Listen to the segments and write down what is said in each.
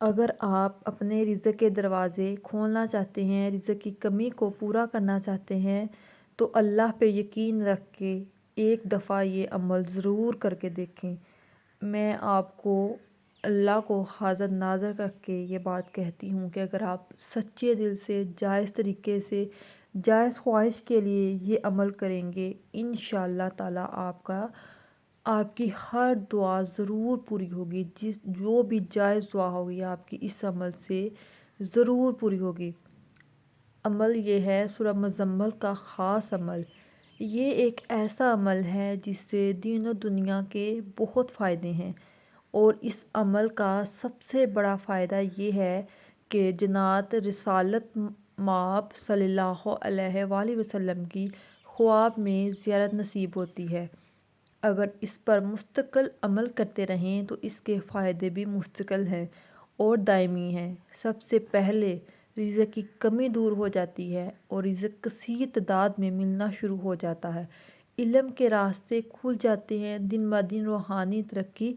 اگر آپ اپنے رزق کے دروازے کھولنا چاہتے ہیں، رزق کی کمی کو پورا کرنا چاہتے ہیں، تو اللہ پہ یقین رکھ کے ایک دفعہ یہ عمل ضرور کر کے دیکھیں۔ میں آپ کو اللہ کو حاضر ناظر رکھ کے یہ بات کہتی ہوں کہ اگر آپ سچے دل سے، جائز طریقے سے، جائز خواہش کے لیے یہ عمل کریں گے، انشاءاللہ تعالیٰ آپ کی ہر دعا ضرور پوری ہوگی۔ جو بھی جائز دعا ہوگی آپ کی اس عمل سے ضرور پوری ہوگی۔ عمل یہ ہے سورہ مزمل کا خاص عمل۔ یہ ایک ایسا عمل ہے جس سے دین و دنیا کے بہت فائدے ہیں، اور اس عمل کا سب سے بڑا فائدہ یہ ہے کہ جنات رسالت مآب صلی اللہ علیہ وآلہ وسلم کی خواب میں زیارت نصیب ہوتی ہے۔ اگر اس پر مستقل عمل کرتے رہیں تو اس کے فائدے بھی مستقل ہیں اور دائمی ہیں۔ سب سے پہلے رزق کی کمی دور ہو جاتی ہے اور رزق کثیر تعداد میں ملنا شروع ہو جاتا ہے۔ علم کے راستے کھل جاتے ہیں، دن بہ دن روحانی ترقی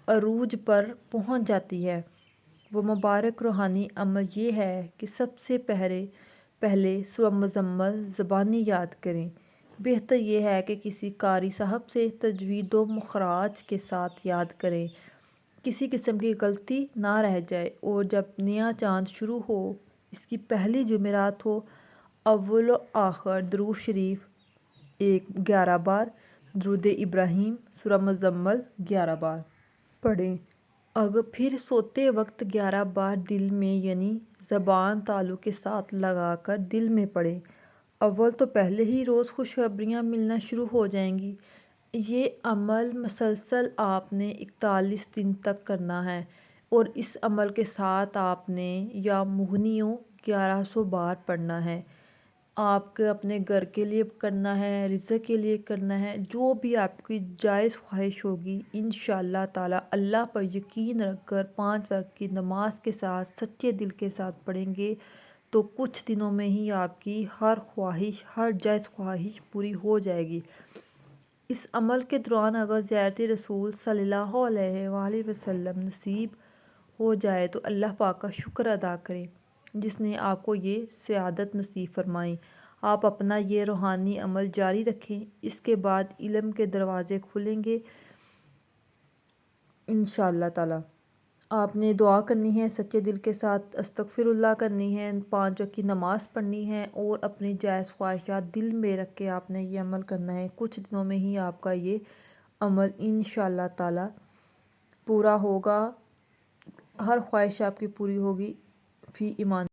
عروج پر پہنچ جاتی ہے۔ وہ مبارک روحانی عمل یہ ہے کہ سب سے پہلے سورہ مزمل زبانی یاد کریں۔ بہتر یہ ہے کہ کسی قاری صاحب سے تجوید و مخراج کے ساتھ یاد کریں، کسی قسم کی غلطی نہ رہ جائے، اور جب نیا چاند شروع ہو، اس کی پہلی جمعرات ہو، اول و آخر درود شریف 11 بار، درود ابراہیم سورہ مزمل 11 بار پڑھیں۔ اگر پھر سوتے وقت 11 بار دل میں یعنی زبان تالو کے ساتھ لگا کر دل میں پڑھیں۔ اول تو پہلے ہی روز خوشخبریاں ملنا شروع ہو جائیں گی۔ یہ عمل مسلسل آپ نے 41 دن تک کرنا ہے، اور اس عمل کے ساتھ آپ نے یا مغنیوں 1100 بار پڑھنا ہے۔ آپ کے اپنے گھر کے لیے کرنا ہے، رزق کے لیے کرنا ہے، جو بھی آپ کی جائز خواہش ہوگی، انشاءاللہ تعالیٰ اللہ پر یقین رکھ کر 5 وقت کی نماز کے ساتھ سچے دل کے ساتھ پڑھیں گے تو کچھ دنوں میں ہی آپ کی ہر خواہش، ہر جائز خواہش پوری ہو جائے گی۔ اس عمل کے دوران اگر زیارت رسول صلی اللہ علیہ وآلہ وسلم نصیب ہو جائے تو اللہ پاک کا شکر ادا کریں جس نے آپ کو یہ سعادت نصیب فرمائی۔ آپ اپنا یہ روحانی عمل جاری رکھیں، اس کے بعد علم کے دروازے کھلیں گے انشاءاللہ تعالیٰ۔ آپ نے دعا کرنی ہے سچے دل کے ساتھ، استغفر اللہ کرنی ہے، 5 وقت کی نماز پڑھنی ہے، اور اپنی جائز خواہشات دل میں رکھ کے آپ نے یہ عمل کرنا ہے۔ کچھ دنوں میں ہی آپ کا یہ عمل انشاءاللہ تعالیٰ پورا ہوگا، ہر خواہش آپ کی پوری ہوگی، فی امان۔